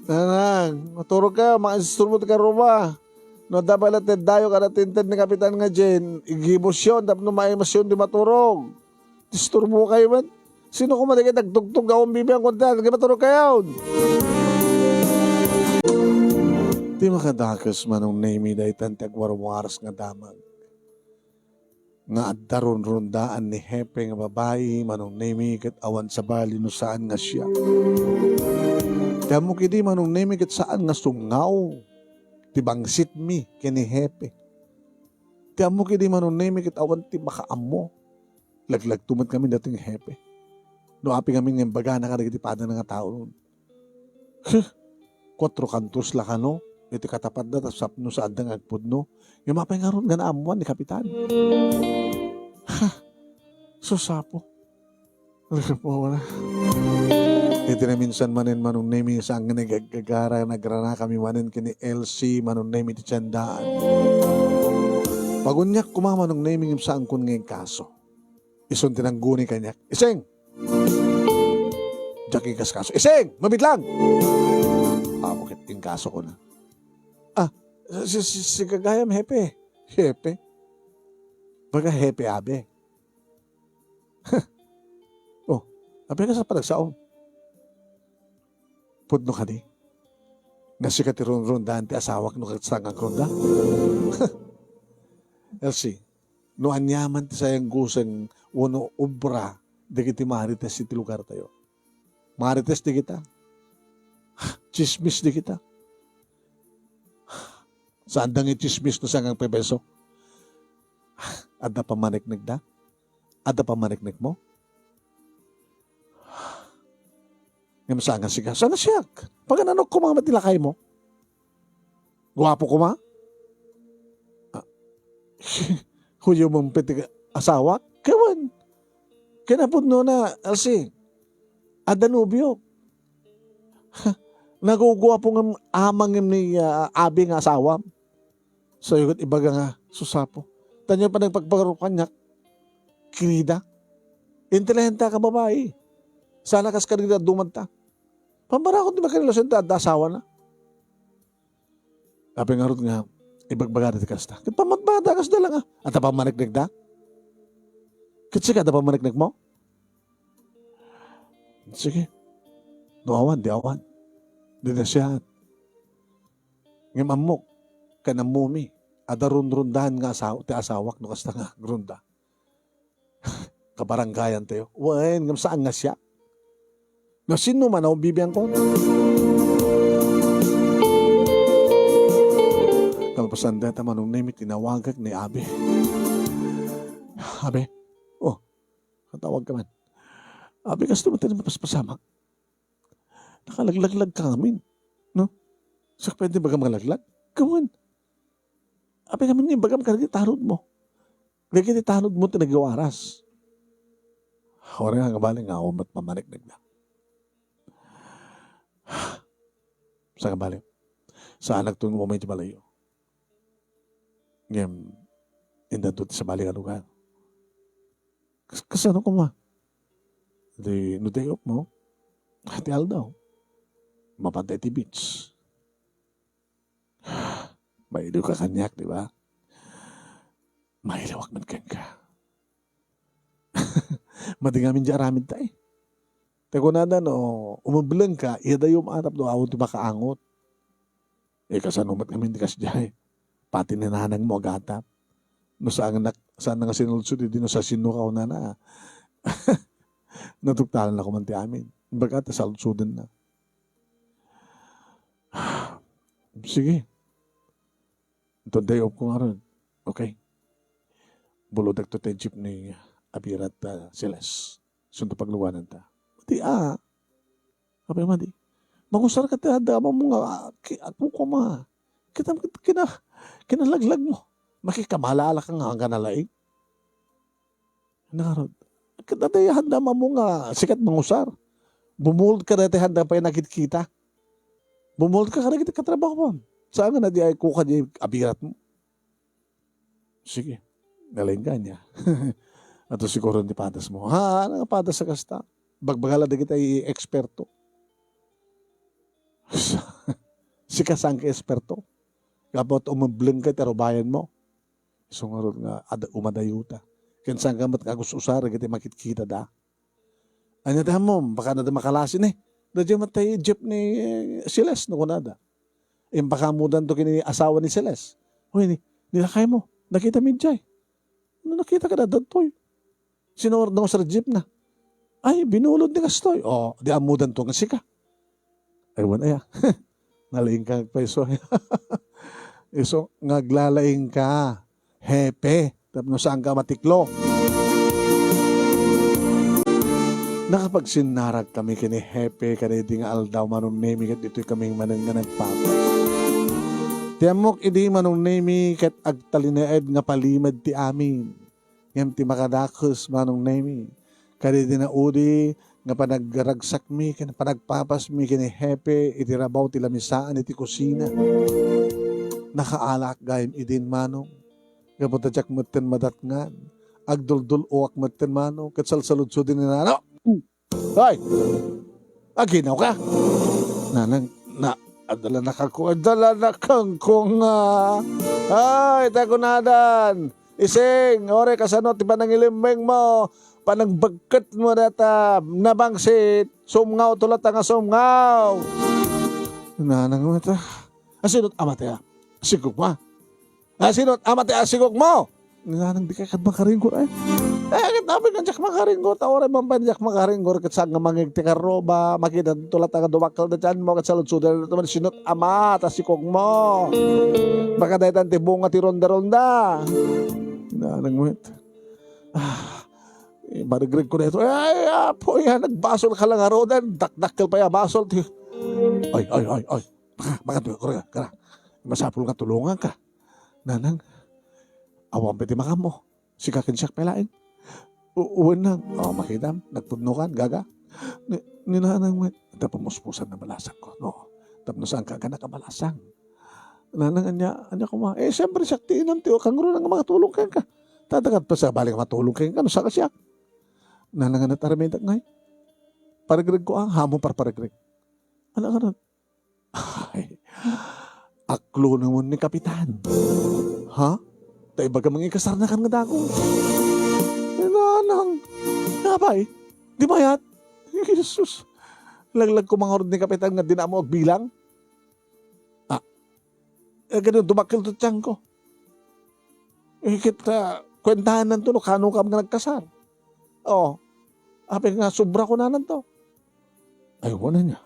Nanang, maturog ka, mga instrument ka ruma. No, dapat natin dayo ka natintin ni Kapitan nga dyan. Igibos yun, dapat numaimasyon di maturog. Disturbo kayo man. Sino ko maligit nagtugtog akong bibiyang kontan, naging maturog kayo. Di makadakas manong name dahi tantag warwaras nga damag. Nga addaron rundaan ni Hepe nga babae, manong name kat awan sa bali no saan nga siya. Kaya mo kidi manong name kat saan nga sungaw. Tibangsit mi kini Hepe. Kaya mo kidi manong name kat awan ti makaamo. Laglag tumat kami dating Hepe. No api kami ng baga na kadagitipada na nga tao nun. 4 kantos la ka no. Iti katapat na tapos sa adang agpod no. Yung mapay nga ron nga naamuan ni Kapitan. Susapo. Wala. Iti na minsan manin manong name sa ang nagagara nagrana kami manin kini LC manong name iti tiyandaan. Pagunyak kumamanong name sa ang kun ngayong kaso. Ison tinangguni kanyak. Iseng! Jackie kas kaso. Iseng! Mabit lang! Bakit yung kaso ko na? Si kagayam Hepe. Hepe? Baga Hepe abe. Oh, abe ka sa panagsaon. Pudno ka di. Nga si katiron-ronda ti asawak no katsangang ronda. Elsie, no anyaman ti sayang gusang wano obra di kiti marites iti lugar tayo. Marites di kita. Chismis di kita. Saan dang i-chismis no sangang pebeso? Ada pa maniknig da? Ada pa maniknig mo? Ngayon saan nga siya? Saan nga siya? Pag nanok ko mga matilakay mo? Guwapo ko ma? Huyo mong pitig asawa? Kawan. Kinapod no na, Elsie. Ada nubyo. Naguguwapo ng amang ni abi nga asawa. So yung ibaga nga susapo. Tanyo pa nagpagpagarukan niya. Kirida. Intelihenta ka babae. Sana kas kanila dumanta. Pambara ko di ba kanilasyon ta asawa na. Sabi nga rin nga, ibagbaga na kasta. Kit pamatbada kas na lang ha. At pa maniknig da? Kit siya da pa maniknig mo? Sige. Nuawan, di awan. Di na siya. Ngayon mamok. Kanamumi, adarun-rundahan nga ti asawak no kasta nga grunda. Kabaranggayan tayo. Wen, ngam saan nga siya? Nga sino man ang bibiyang ko? Kalpasan data manong name tinawagag ni Abe. Abe, oh, katawag ka man. Abe, kasi naman tayo mapaspasamak. Nakalaglag ka namin. No? So, pwede ba ka malaglag? Kawan. Ape naman yung bagam ka tanod mo. Kaya tanod mo tinagawaras. Ora nga kabaling nga umat mamaniknig na. Sa kabaling. Sa anak itong umay di malayo. Ngayon, indan doon sa baling lugar. Kasano ko ma? Di, no day off mo. Hati daw. Mapantay ti beach. Maido ka kanyak, di ba? Mailawak man ka. Madingamin di aramid tayo. Tako na no, umablang ka, ida yung atap do, awon di makaangot. Kasanumat kami di kasjay. Pati ninanang mo agatap. No saan nga sinulsud, di no sa sinukaw na. Natugtalan na kumanti amin. Bagat, salutsudan na. Sige. Ito day off ko nga rin. Okay. Bulodag to tayo jeep ni Abirat Siles. Sundo pagluwanan ta. Mati Sabi naman di. Mangusar ka ta. Dama mo nga. Ako ko ma. Kinalaglag mo. Makikamalaala ka nga ang kanalaing. Nakarod. Katatayahan dama mo nga. Sikat mangusar. Bumuld ka dati handa pa yung nakikita. Bumuld ka nakikita katrabaho mo. Saan nga na di ay kuka di abirat mo? Sige. Galing ka niya. Ato siguro ni padas mo. Ha, nga padas sa kasta. Bagbagala da kita eksperto. Si kasang ka eksperto. Kapot umabling ka, pero bayan mo. Sungarod nga, umadayuta. Kensang ka matkagus-usar, kita makikita da. Anya da mo, baka na da makalasin eh. Da dyan matay jeep ni Siles, no kunada. Baka mudan to kini asawa ni Siles. Uy, nilakay mo. Nakita midjay. Nakita ka na datoy. Sinawar na ko sa jeep na. Ay, binulod ni Kastoy. Di amudan to nga sika. Aywan aya. Nalaing ka nagpaiso. Iso, ngaglalaing ka. Hepe. Tapos saan ka matiklo. Nakapagsinarag kami kini Hepe, kani di nga aldaw manong nemi, kat dito'y kaming manang nga nagpapa. Tiyamok, idi manong nemi, kat agtalineed nga palimad ti amin. Ngam ti makadakos manong nemi. Kani di na udi, nga panaggaragsak mi, kani panagpapas mi, kini Hepe, itirabaw ti lamisaan iti kusina. Nakaalak gayim idin manong. Kapatadyak maten madatngan. Agduldul uwak maten manong. Katsalsaludso din ni nano. Hoy! Aginaw ka? Nanang, adala na kang nga. Ay, takunadan. Ising, ore kasano ti panangilimbeng mo. Panangbagkat mo data. Nabangsit. Sumngaw tulat nga sumngaw. Nanang mata. Asinot amataya. Sigog mo. Asinot amataya sigog mo. Nanang di ka makaringgor eh. Kitabi ka jak makaringgor. Tawaray mampan jak makaringgor. Katsang nga mangig ti karoba. Makita tulat nga dumakal na dyan mo. Katsaludsudan na naman sinot amat. Asikog mo. Baka dahil tanti bunga ti ronda-ronda. Nanang wait. Marigrig ko na ito. Ay, po yan. Nagbasol ka lang arodan. Dakdakkel pa yan. Basol. Ay. Baka tuyo ka. Masapul nga tulungan ka. Nanang, awang piti makam mo. Si kakinsak pelain. Uwan nang, makidam, nagpudnukan, gaga. Ninanang mo, tapamuspusan na malasang ko. No, tapos saan ka nakabalasang. Nanang, anya ko ma. Siyempre, saktiin ang tiyo, kangro nang mga tulong ka. Tatagat pa sa balik matulong ka. Ano sa kasyak? Nanang, nataramindak ngay. Paragrig ko hamon paragrig. Ano ka nun? Ay, aklo naman ni Kapitan. Ha? Tayo baga mga ikasar na kan nga dako. Nanang. Nga ba eh? Di bayat? Jesus. Laglag ko mga orod ni Kapitan nga di na mo bilang. Ganun, dumakil to tiyang ko. Kita, kwentahan nan to, no, kano ka mga nagkasar. Apin nga, sobra ko na nan to. Ay, wala niya.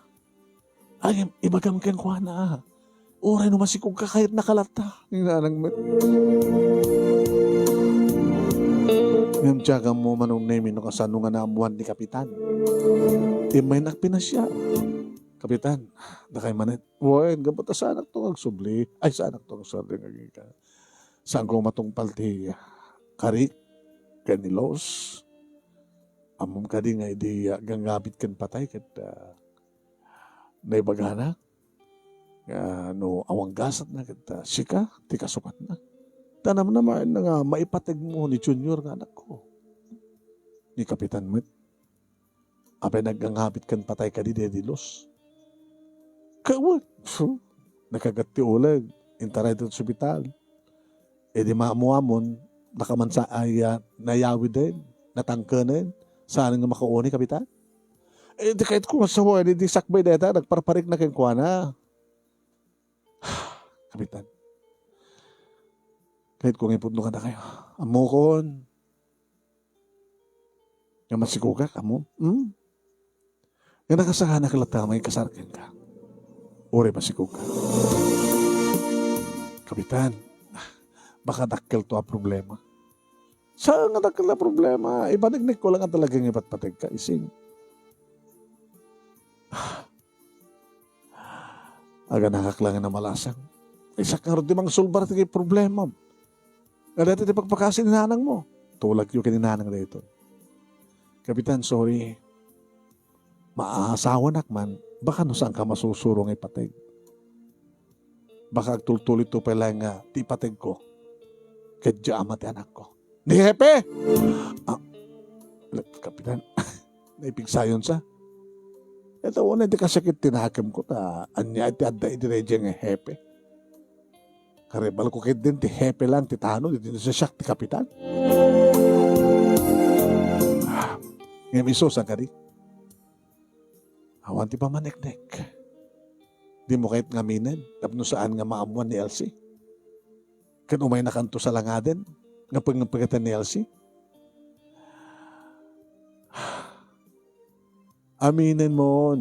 Ay, ibagam kang kuha na. Oray no masikog ka kahit nakalata. Nanang yung tiyaga mo manong name no kasano nga naamuhan ni Kapitan. May nakpinasya. Kapitan, nakay manit. Woy, gabata sa anak to agsubli. Ay, sa anak to agsubli. Saan ko matungpal ti karik, kanilos. Amom ka di nga, hindi gangabit kan patay. Kat naibagana. No, awang gasat na kita. Sika, ti kasukat na. Tanam naman na nga, maipatig mo ni Junior nga anak ko. Ni Kapitan Met. Apay naggangabit kan patay ka di Dedilos. Kawag. Nakagati ulag. Intaray dito sa ospital. Di maamuamon, nakamansa ay nayawi din. Natangkanin. Saan nga makauni, Kapitan? Di kahit kung masawa, di sakbay deta, nagparparik na kayong kuha na. Kapitan, kahit kung ipudlo ka na kayo, amukon, nga masikuka ka mo, nga nakasahan na kalata, may kasarkin ka, uri masikuka. Kapitan, baka dakkel to a problema. Saan nga dakkel na problema? Ibanignig ko lang ang talagang ipatpatid ka, ising. Aga nakaklangan na malasang. Isa ka rin di mga sulbar at problema. Nga dito di pagpakasin ni nanang mo. Tulag yung kininanang dito. Kapitan, sorry. Maasawa nakman, baka no saan ka masusurong ipatig. Baka agtultulit to pala nga ti ipatig ko. Kadya amat anak ko. Ni Hepe! Ah, kapitan, naipigsayon sa. Ito, una, di kasakit tinakam ko ta, anya iti adda iti reje nga Hepe. Karibal ko kit din, ti Hepe lang, ti Tano, di sa siyak, ti kapitan. Ngayon isusan ka di. Awan ti pamanek-nek. Di mo kahit ngaminan, tapno saan nga maamuan ni Elsie. Kan umay na kanto sa langaden, nga pagpagatan ni Elsie. Aminin mo,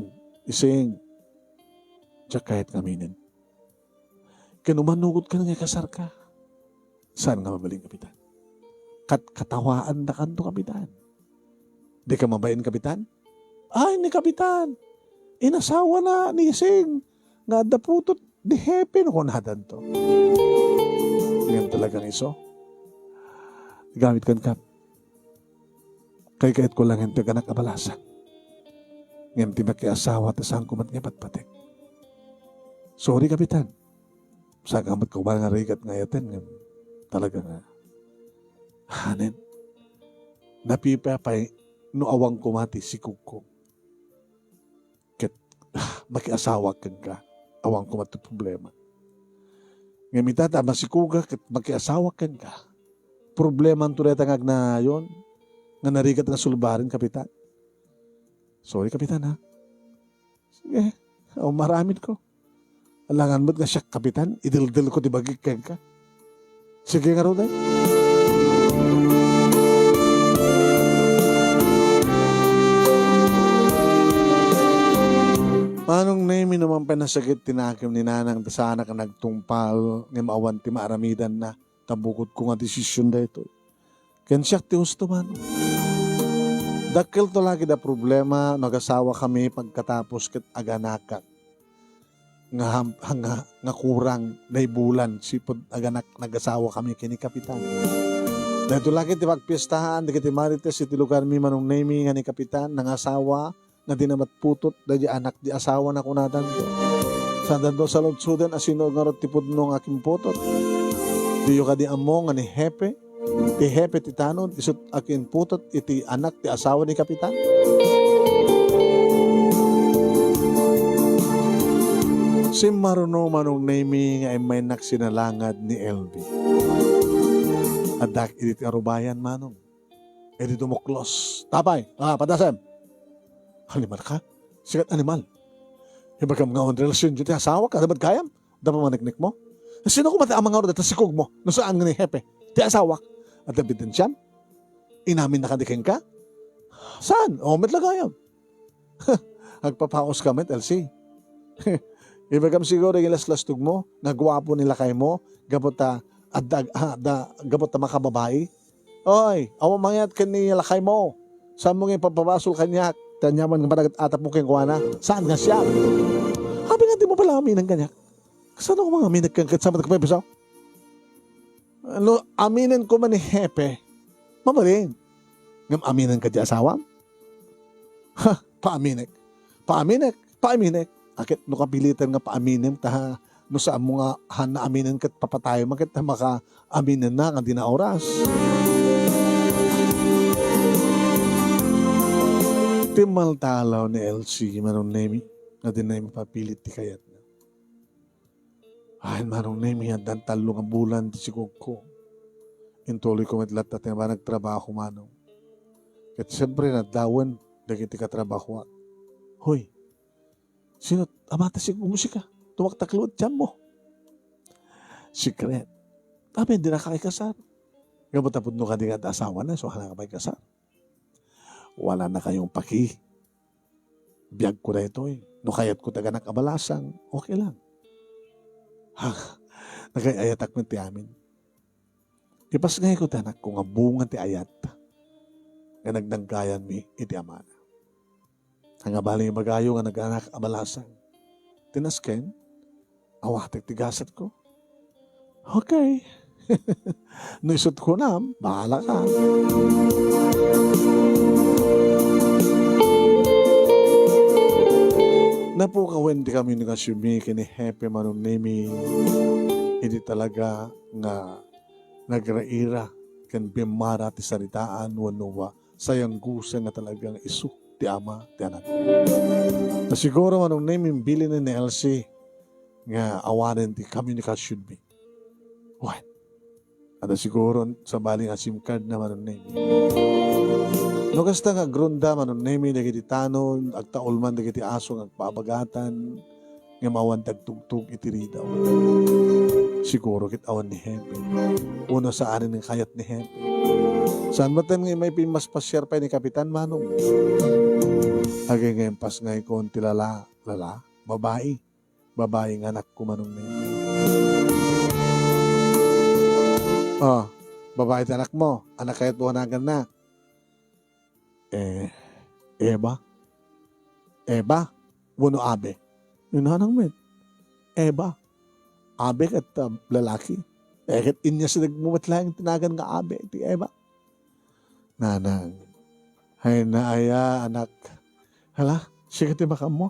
ising, tiyak kahit ngaminan. Kan umanugod ka na nga kasar ka. Saan nga mabaling kapitan? Katawaan na kanto kapitan. Di ka mabayin kapitan? Ay, ni kapitan. Inasawa na ni Ising. Nga daputot di Hepe no kunadan to. Ngayon talagang iso. Gamit kan kap. Kay kahit ko lang hindi ka nakabalasan. Ngayon ti makiasawa ta saan kumat nga patpatik. Sorry kapitan. Sa kamat ko ba nga rigat nga yatin. Talaga nga. Hanin. Napipapay no awang kumati si Kuko. Ket makiasawa kang ka. Awang kumati problema. Ngayon mitata masikuga ket makiasawa kang ka. Problema ang turetangag na yon nga narigat nga sulbarin kapitan. Sorry kapitan ha. Sige. Maramit ko. Alangan mo't nga siya kapitan. Idildil ko di bagig kang ka. Sige nga ro day. Manong name naman panasakit tinakim ni nanang sana ka nagtungpal ng maawan ti maaramidan na tabukod ko nga desisyon da ito. Ken siya ti husto man. Dakil to lagi da problema nagasawa kami pagkatapos ket aganakak. Nga kurang na bulan sipod aganak nagasawa kami kini kapitan. Dahil lagi ti pagpiestahan di kiti marites iti lugar mi manong name nga ni kapitan nangasawa na di namat putot da di anak di asawa na kunatan ko. Sa dando sa lodsudan asino nga ro tipod nung aking putot. Diyo ka di amo nga ni Hepe. Ti Hepe ti Tano isut aking putot iti anak ti asawa ni kapitan. Si Maruno manong name nga ay may naksinalangad ni LB. Adak iti arubayan manong. Edi dumuklos. Tapay, padasem. Animal ka? Sikat animal. Hibagam nga on relasyon dito, asawa ka, dapat kayam? Dapat maniknik mo? Sino ko mati amang nga ro dito sikog mo? No saan nga ni Hepe? Ti asawa? At ebidensyan? Inamin na kadiking ka? Saan? O, met lagayam. Agpapaos ka met, LC. Hibagam siguro yung laslas mo, nagwapo nila kay mo, gabot ta makababae. Oy, awa mangyat kanila kay mo. Saan mo nga ipapabasol kanya? Tanyaman ng matagat atap mo kayong kuwana. Saan nga siya? Habi nga di mo pala aminan kanya. Saan ako mga aminan kang kasama na kapapisaw? Ano, aminan ko man ni Hepe. Mamaling. Ngam aminan ka di asawa? Ha, paaminek. Akit no kapilitan nga paaminim ta no saan mo nga na aminan kat papatayo makit na maka aminan na nga di na oras. Timal talaw ni LC manong nemi na din na mapapilit ti kayat na. Ay manong nemi yan dan talo nga bulan ti sigog ko. Intuloy ko matlat at nga nagtrabaho manong. Kat siyempre nadawan dagiti katrabaho. Hoy, sino amata si musika? Tumaktaklod dyan mo. Secret. Kami hindi na kakikasar. Gabot tapod no ka di nga asawa na so hala ka may kasar. Wala na kayong paki. Biyag ko na ito eh. No kayat ko taga nakabalasang, okay lang. Ha, nagay-ayatak mo ti amin. Ipas ngayon ko tanak kung nga bunga ti ayat. Nga nagdanggayan mi iti amana. Ang abaling magayo nga naganak abalasang. Tinasken, awatik tigasat ko. Okay. No isot ko na, bahala ka. Napukawin di kami nagasyumi kini Hepe manong nemi. Hindi talaga nga nagraira kan bimara ti saritaan wanuwa sayang gusa nga talagang isu ti ama ti anak. Na siguro manong name bili ni Elsie nga awanen ti communication be. What? Ada siguro sa baling nga SIM card na manong name. No kasta nga grunda manong name dagiti tanon agtaol man dagiti aso nga agpabagatan nga mawantag tugtog iti daw. Siguro kit awan ni Hepe. Uno sa anin ng kayat ni Hepe. Saan ba nga may pimas pasyar pa ni Kapitan Manong? Agay ngayon pas nga konti lala, babae. Babae nga anak ko manong name. Oh, babae ta anak mo. Anak kaya't buhanagan na. Eba? Wano abe? Yun hanang met. Eba? Abe kat lalaki. Kat inya sa nagmumatlang tinagan nga abe. Iti Eba. Nanang. Hay na aya anak. Hala, siya ti makam mo.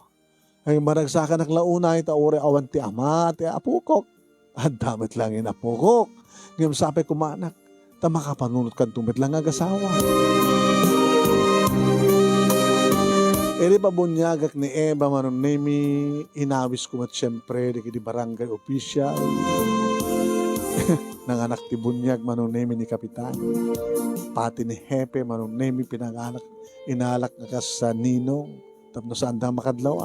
Ay maragsakan naglauna ita ore awan ti ama ti apukok. At damat lang yun apukok. Ngayon sabi ko maanak. Ta makapanunot kan tumit lang agasawa. Eri pa bunyagak ni Eba manong nemi inawis ko mat siyempre di barangay official. Nanganak ti bunyag manong nemi ni Kapitan. Pati ni Hepe manong nemi pinanganak inalak nga sa ninong. Tapno saan da makadlaw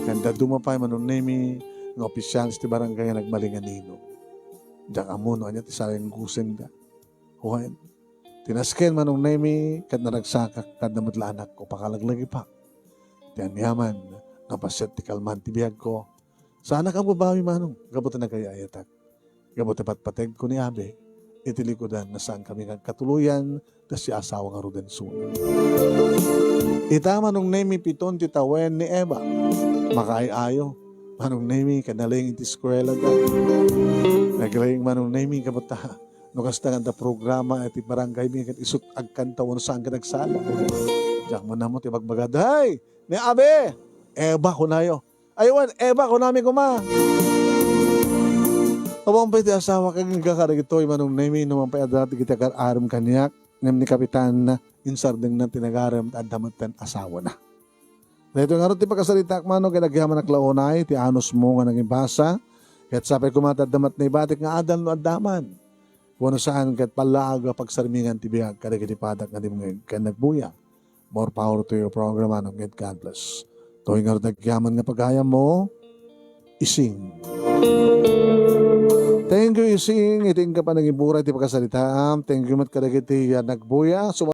Kanda dumapay manong nemi ng opisyal ti barangay nagmalingan ninong. Diyak amuno anya ti sarang gusen da. Huwain. Tinasken manong nemi kat naragsakak kad namadla anak ko pakalaglagi pa. Tiyan yaman napasyat ti kalman ti biyag ko. Sana kang babawi manong gabutan na kaya ayatak. Gabutan patpateg ko ni Abe itilikodan na saan kami katuluyan na si asawa nga Rudensun. Ita manong nemi piton ti tawen ni Eba. Makaayayo. Manong nemi kanaling iti eskwela da. Naglaing manong nemi kabuta. No kasta nga programa iti barangay mi kat isut agkanta wano saan ka nagsala. Diyak mo na mo ti magbagad. Hay! Ni Abe! Eba ko na yo. Aywan, Eba ko namin kuma. Tawang pa iti asawa kang kakaragitoy manong nemi naman pa adati kita kararam kanyak ngam ni Kapitan na insardeng na tinagaram at damatan asawa na. Dito nga rin ti pagkasalita mano kinagyaman na klaunay ti anos mo nga naging basa kat sabi kumatadamat na ibatik nga adal no adaman. Wano saan kat palaaga pagsarmingan ti biyag kada kiti padak nga di mga kanagbuya. More power to your program anong God bless. Tuwing nga rin nagyaman nga pagayam mo, ising. Thank you, ising. Iting ka pa naging buray ti pagkasalita. Thank you mat kada kiti nagbuya.